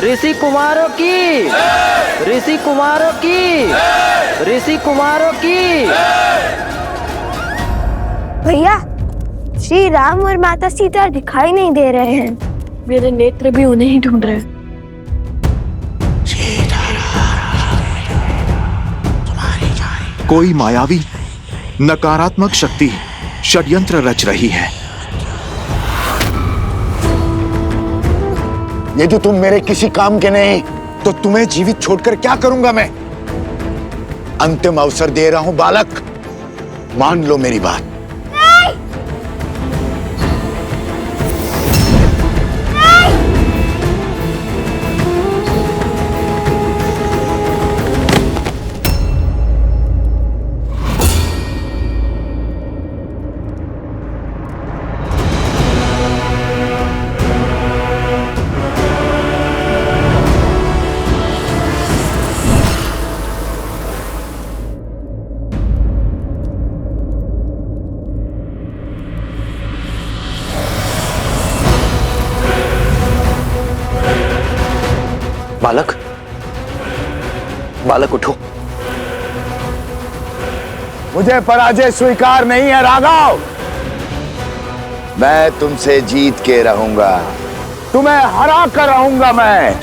ऋषि कुमारों की, ऋषि कुमारों की, ऋषि कुमारों की। भैया, श्री राम और माता सीता दिखाई नहीं दे रहे हैं। मेरे नेत्र भी उन्हें ही ढूंढ रहे हैं। कोई मायावी नकारात्मक शक्ति षड्यंत्र रच रही है। यदि तुम मेरे किसी काम के नहीं तो तुम्हें जीवित छोड़कर क्या करूंगा मैं? अंतिम अवसर दे रहा हूं बालक, मान लो मेरी बात। बालक, बालक उठो। मुझे पराजय स्वीकार नहीं है राघव। मैं तुमसे जीत के रहूंगा, तुम्हें हरा कर रहूंगा मैं।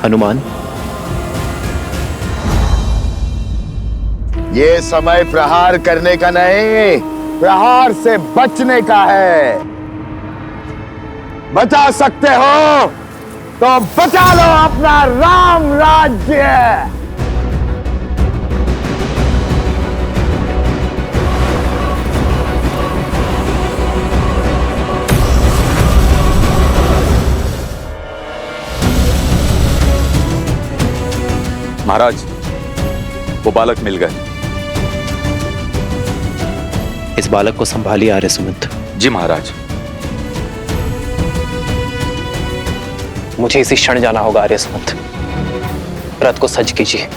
हनुमान, ये समय प्रहार करने का नहीं, प्रहार से बचने का है। बचा सकते हो तो बचा लो अपना राम राज्य। महाराज, वो बालक मिल गए। इस बालक को संभालिए आर्य सुमंत। जी महाराज। मुझे इसी क्षण जाना होगा आर्य सुमंत। रथ को सज्ज कीजिए।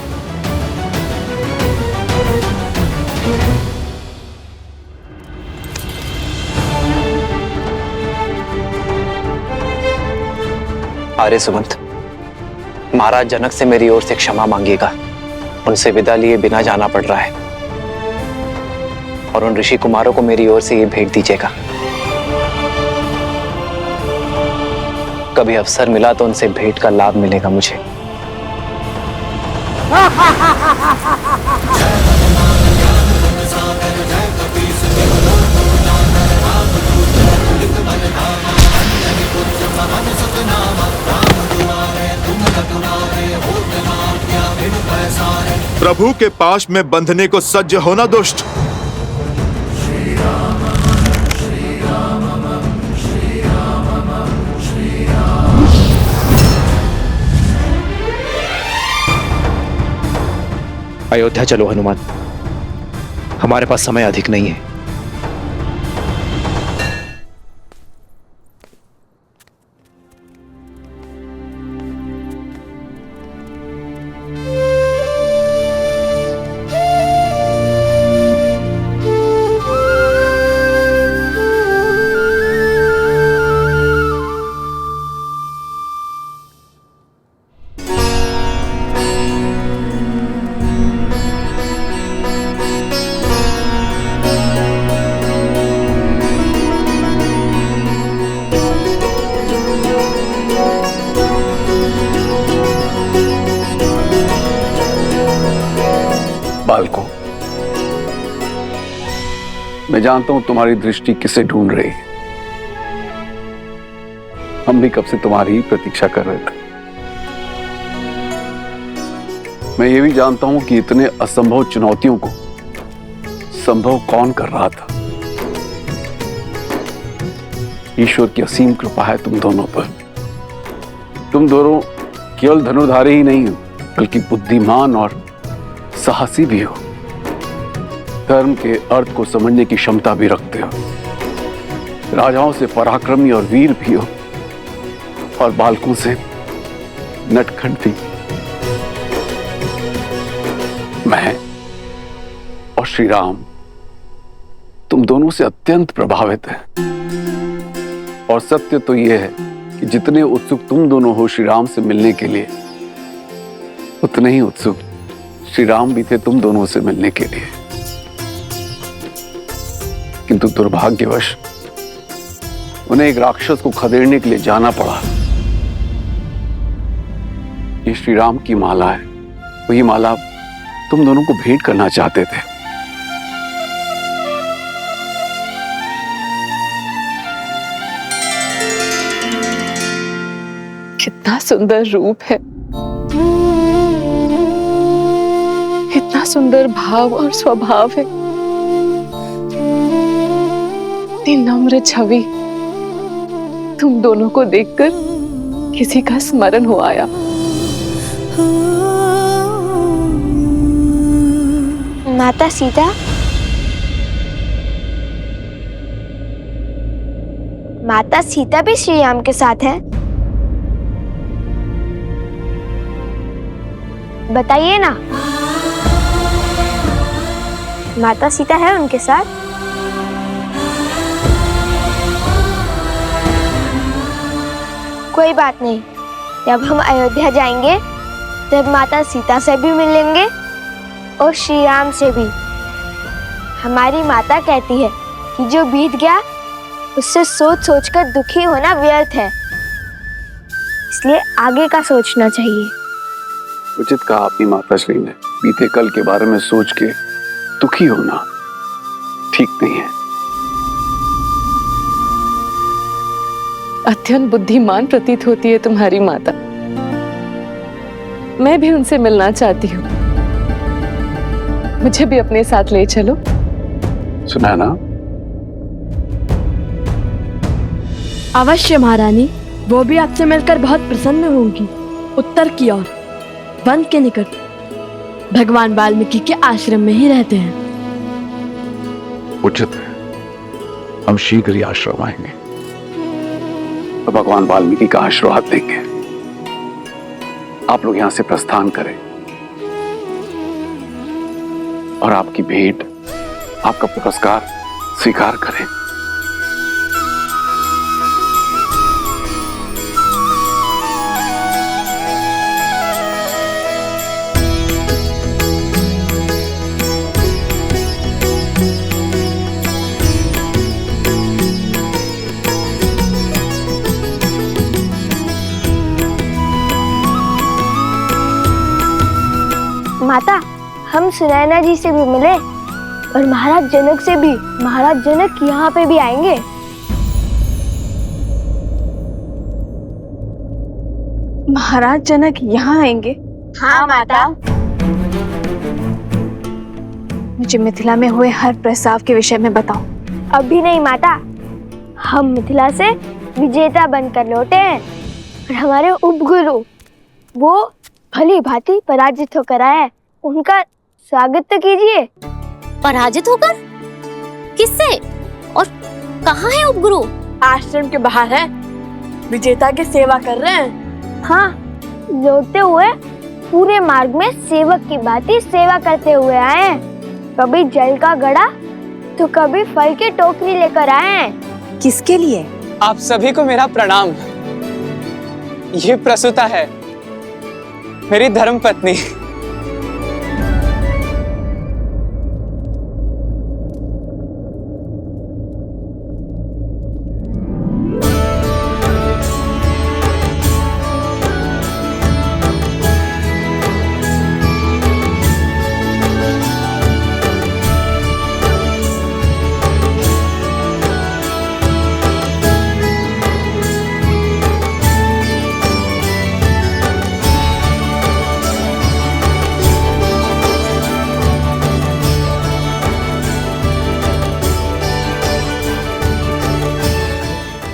आर्य सुमंत, महाराज जनक से मेरी ओर से क्षमा मांगिएगा। उनसे विदा लिए बिना जाना पड़ रहा है, और उन ऋषि कुमारों को मेरी ओर से ये भेंट दीजिएगा। कभी अवसर मिला तो उनसे भेंट का लाभ मिलेगा मुझे। प्रभु के पाश में बंधने को सज्ज होना दुष्ट। अयोध्या चलो हनुमान, हमारे पास समय अधिक नहीं है। बालकों, मैं जानता हूं तुम्हारी दृष्टि किसे ढूंढ रही है। हम भी कब से तुम्हारी ही प्रतीक्षा कर रहे थे। मैं ये भी जानता हूं कि इतने असंभव चुनौतियों को संभव कौन कर रहा था। ईश्वर की असीम कृपा है तुम दोनों पर। तुम दोनों केवल धनुर्धारी ही नहीं हो, बल्कि बुद्धिमान और साहसी भी हो। धर्म के अर्थ को समझने की क्षमता भी रखते हो। राजाओं से पराक्रमी और वीर भी हो और बालकों से नटखट भी। मैं और श्री राम तुम दोनों से अत्यंत प्रभावित हैं। और सत्य तो यह है कि जितने उत्सुक तुम दोनों हो श्री राम से मिलने के लिए, उतने ही उत्सुक श्री राम भी थे तुम दोनों से मिलने के लिए। किंतु दुर्भाग्यवश उन्हें एक राक्षस को खदेड़ने के लिए जाना पड़ा। ये श्री राम की माला है। वही माला तुम दोनों को भेंट करना चाहते थे। कितना सुंदर रूप है, कितना सुंदर भाव और स्वभाव है, इतनी नम्र छवि। तुम दोनों को देखकर किसी का स्मरण हो आया। माता सीता, माता सीता भी श्री राम के साथ है? बताइए ना, माता सीता है उनके साथ? कोई बात नहीं, जब हम अयोध्या जाएंगे तब माता सीता से भी मिलेंगे और श्री राम से भी। हमारी माता कहती है कि जो बीत गया उससे सोच सोचकर दुखी होना व्यर्थ है, इसलिए आगे का सोचना चाहिए। उचित कहा आपकी माताश्री ने। बीते कल के बारे में सोच के दुखी होना ठीक नहीं है। अत्यंत बुद्धिमान प्रतीत होती है तुम्हारी माता। मैं भी उनसे मिलना चाहती हूँ। मुझे भी अपने साथ ले चलो। सुना ना? अवश्य महारानी, वो भी आपसे मिलकर बहुत प्रसन्न होंगी। उत्तर की ओर वन के निकट भगवान वाल्मीकि के आश्रम में ही रहते हैं। उचित है, हम शीघ्र ही आश्रम आएंगे तो भगवान वाल्मीकि का आशीर्वाद देंगे। आप लोग यहां से प्रस्थान करें और आपकी भेंट, आपका पुरस्कार स्वीकार करें। माता, हम सुनैना जी से भी मिले और महाराज जनक से भी। महाराज जनक यहाँ पे भी आएंगे। महाराज जनक यहाँ आएंगे? हाँ माता। मुझे मिथिला में हुए हर प्रस्ताव के विषय में बताओ। अभी नहीं माता, हम मिथिला से विजेता बनकर लौटे हैं और हमारे उपगुरु वो भली भांति पराजित होकर आए। उनका स्वागत तो कीजिए। पराजित होकर? किससे और कहाँ है उपगुरु? आश्रम के बाहर है, विजेता की सेवा कर रहे हैं। हाँ, लौटते हुए पूरे मार्ग में सेवक की भांति सेवा करते हुए आए हैं। कभी जल का घड़ा तो कभी फल की टोकरी लेकर आए हैं। किसके लिए? आप सभी को मेरा प्रणाम। ये प्रसूता है, मेरी धर्मपत्नी।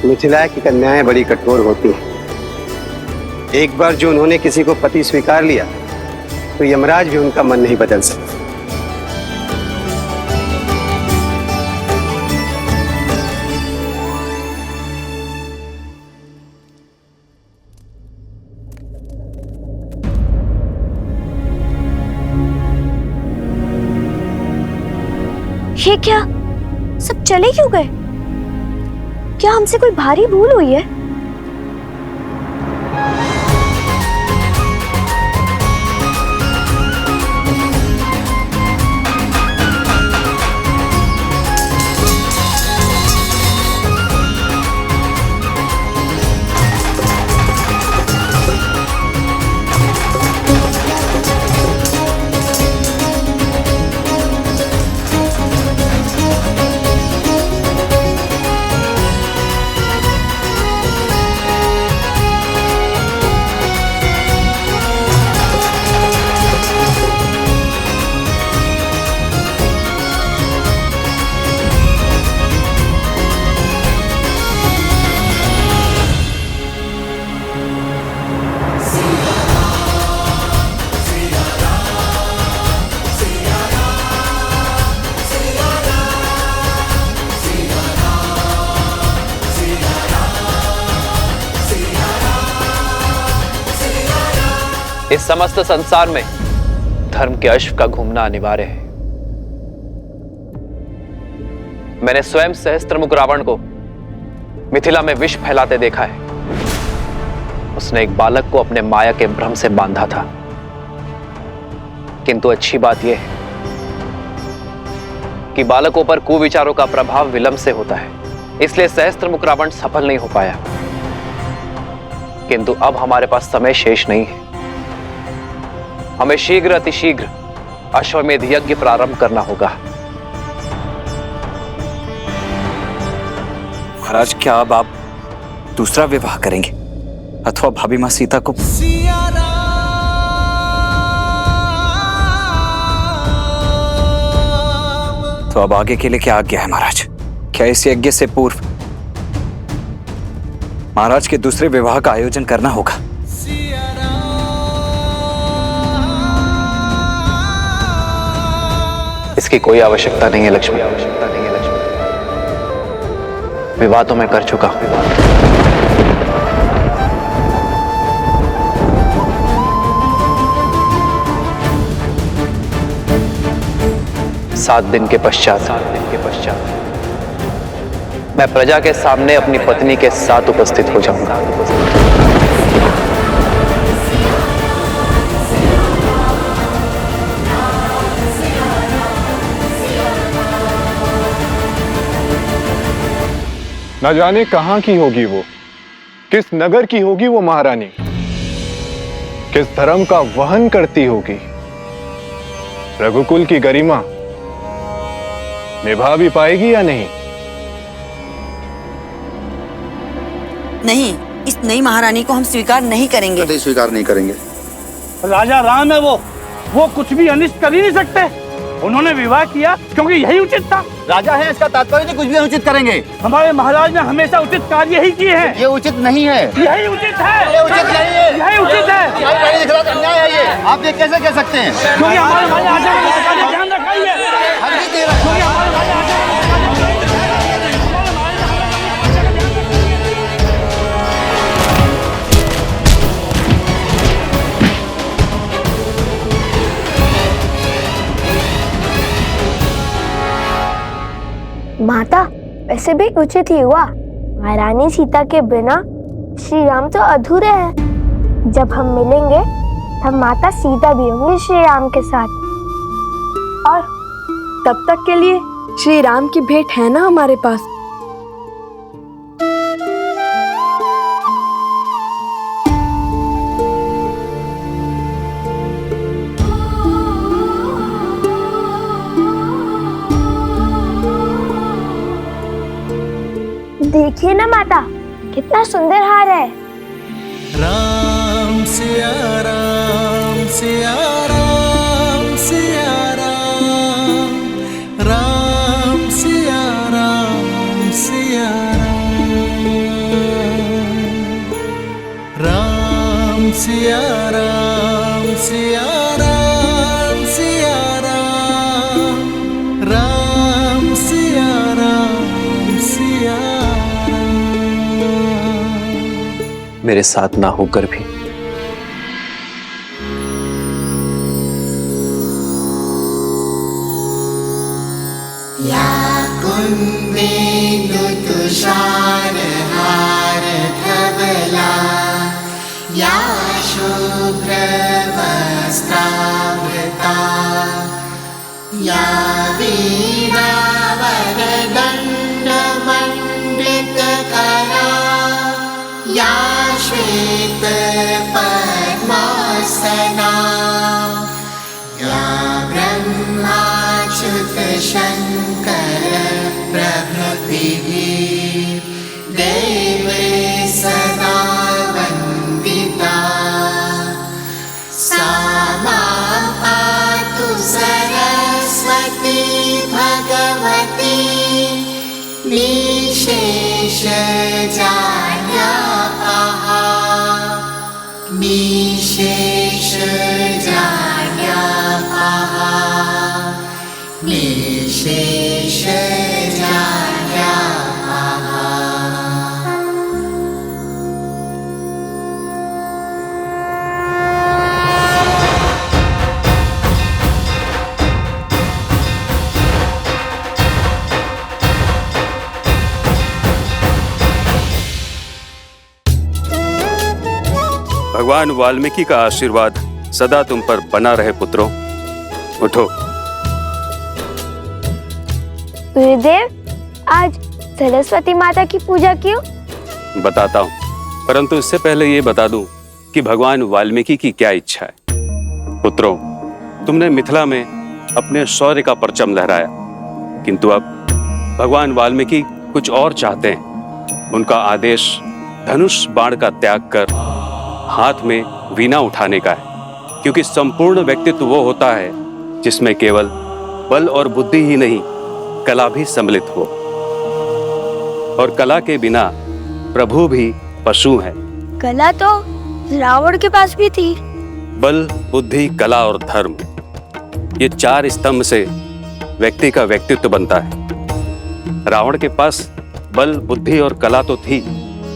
मिथिला की कन्याएं बड़ी कठोर होती हैं। एक बार जो उन्होंने किसी को पति स्वीकार लिया तो यमराज भी उनका मन नहीं बदल सकता। ये क्या, सब चले क्यों गए? क्या हमसे कोई भारी भूल हुई है? इस समस्त संसार में धर्म के अश्व का घूमना अनिवार्य है। मैंने स्वयं सहस्त्रमुख रावण को मिथिला में विष फैलाते देखा है। उसने एक बालक को अपने माया के भ्रम से बांधा था। किंतु अच्छी बात यह है कि बालकों पर कुविचारों का प्रभाव विलंब से होता है, इसलिए सहस्त्रमुख रावण सफल नहीं हो पाया। किंतु अब हमारे पास समय शेष नहीं है। हमें शीघ्र अतिशीघ्र अश्वमेध यज्ञ प्रारंभ करना होगा। महाराज, क्या अब आप दूसरा विवाह करेंगे अथवा भाभी मां सीता को? तो अब आगे के लिए क्या आज्ञा है महाराज? क्या इस यज्ञ से पूर्व महाराज के दूसरे विवाह का आयोजन करना होगा? इसकी कोई आवश्यकता नहीं है लक्ष्मी। विवाह तो मैं कर चुका हूं। सात दिन के पश्चात मैं प्रजा के सामने अपनी पत्नी के साथ उपस्थित हो जाऊंगा। न जाने कहां की होगी वो, किस नगर की होगी वो महारानी, किस धर्म का वहन करती होगी। रघुकुल की गरिमा निभा भी पाएगी या नहीं? नहीं, इस नई महारानी को हम स्वीकार नहीं करेंगे। कभी स्वीकार नहीं करेंगे। राजा राम है वो कुछ भी अनिष्ट कर ही नहीं सकते। उन्होंने विवाह किया क्योंकि यही उचित था। राजा है, इसका तात्पर्य नहीं कुछ भी अनुचित करेंगे। हमारे महाराज ने हमेशा उचित कार्य ही किए हैं। ये उचित नहीं है। यही उचित है। ये उचित नहीं है। यही उचित है। अन्याय है ये। आप ये कैसे कह सकते हैं? क्योंकि हमारे राजा ने ध्यान रखा ही है। माता, वैसे भी उचित ही हुआ। महारानी सीता के बिना श्री राम तो अधूरे हैं। जब हम मिलेंगे तब माता सीता भी होंगी श्री राम के साथ। और तब तक के लिए श्री राम की भेंट है ना हमारे पास। देखिए ना माता, कितना सुंदर हार है। राम सिया राम सिया राम सिया राम, राम सिया राम सिया राम, राम सिया राम सिया राम। मेरे साथ ना होकर भी। या कुन्देन्दु तुषारहार धवला या शुभ्रवस्त्रावृता या वीणावरदण्डमण्डितकरा या श्वेतपद्मासना या ब्रह्माच्युतशङ्कर प्रभृतिभिः देवे सदा वन्दिता सा मां पातु सरस्वती भगवती निशेषजाड्यापहा निशेषजाड्यापहा भगवान वाल्मीकि का आशीर्वाद सदा तुम पर बना रहे पुत्रों। उठो। गुरुदेव, आज सरस्वती माता की पूजा क्यों? बताता हूँ, परंतु इससे पहले ये बता दूं कि भगवान वाल्मीकि की क्या इच्छा है। पुत्रों, तुमने मिथिला में अपने शौर्य का परचम लहराया, किंतु अब भगवान वाल्मीकि कुछ और चाहते हैं। उनका आदेश धनुष बाण का त्याग कर हाथ में वीणा उठाने का है, क्योंकि संपूर्ण व्यक्तित्व वो होता है जिसमें केवल बल और बुद्धि ही नहीं, कला भी सम्मिलित हो। और कला के बिना प्रभु भी पशु हैं। कला तो रावण के पास भी थी। बल, बुद्धि, कला और धर्म, ये चार स्तंभ से व्यक्ति का व्यक्तित्व बनता है। रावण के पास बल, बुद्धि और कला तो थी,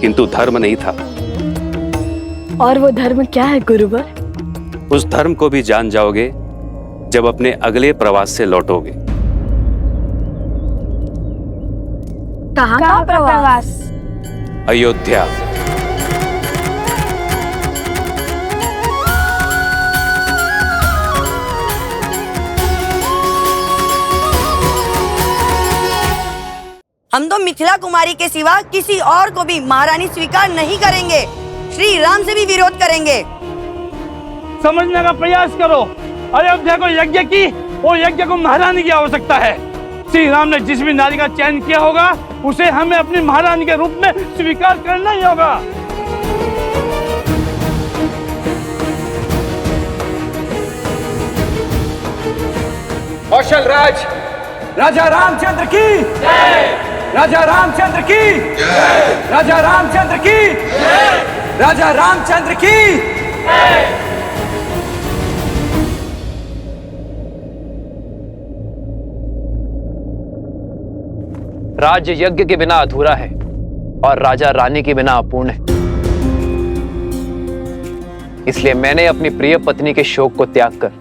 किंतु धर्म नहीं था। और वो धर्म क्या है गुरुवर? उस धर्म को भी जान जाओगे जब अपने अगले प्रवास से लौटोगे। कहाँ का प्रवास? अयोध्या। हम तो मिथिला कुमारी के सिवा किसी और को भी महारानी स्वीकार नहीं करेंगे। श्री राम से भी विरोध करेंगे। समझने का प्रयास करो। अयोध्या को यज्ञ की, वो यज्ञ को महारानी की आवश्यकता है। श्री राम ने जिस भी नारी का चयन किया होगा, उसे हमें अपनी महारानी के रूप में स्वीकार करना ही होगा। कौशल राज राजा रामचंद्र की जय। राजा रामचंद्र की जय। राजा रामचंद्र की जय। राजा रामचंद्र की जय। राज्य यज्ञ के बिना अधूरा है और राजा रानी के बिना अपूर्ण है। इसलिए मैंने अपनी प्रिय पत्नी के शोक को त्याग कर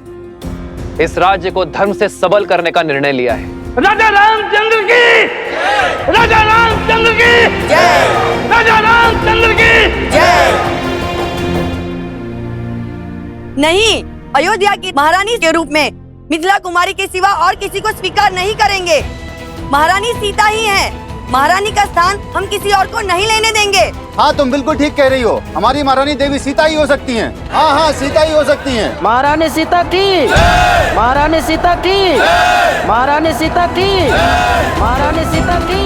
इस राज्य को धर्म से सबल करने का निर्णय लिया है। राजा रामचंद्र की जय। राजा रामचंद्र की जय। राजा रामचंद्र की जय। नहीं, अयोध्या की महारानी के रूप में मिथिला कुमारी के सिवा और किसी को स्वीकार नहीं करेंगे। महारानी सीता ही है। महारानी का स्थान हम किसी और को नहीं लेने देंगे। हाँ, तुम बिल्कुल ठीक कह रही हो। हमारी महारानी देवी सीता ही हो सकती हैं। हाँ हाँ, सीता ही हो सकती हैं। महारानी सीता की, महारानी सीता की, महारानी सीता की, महारानी सीता की।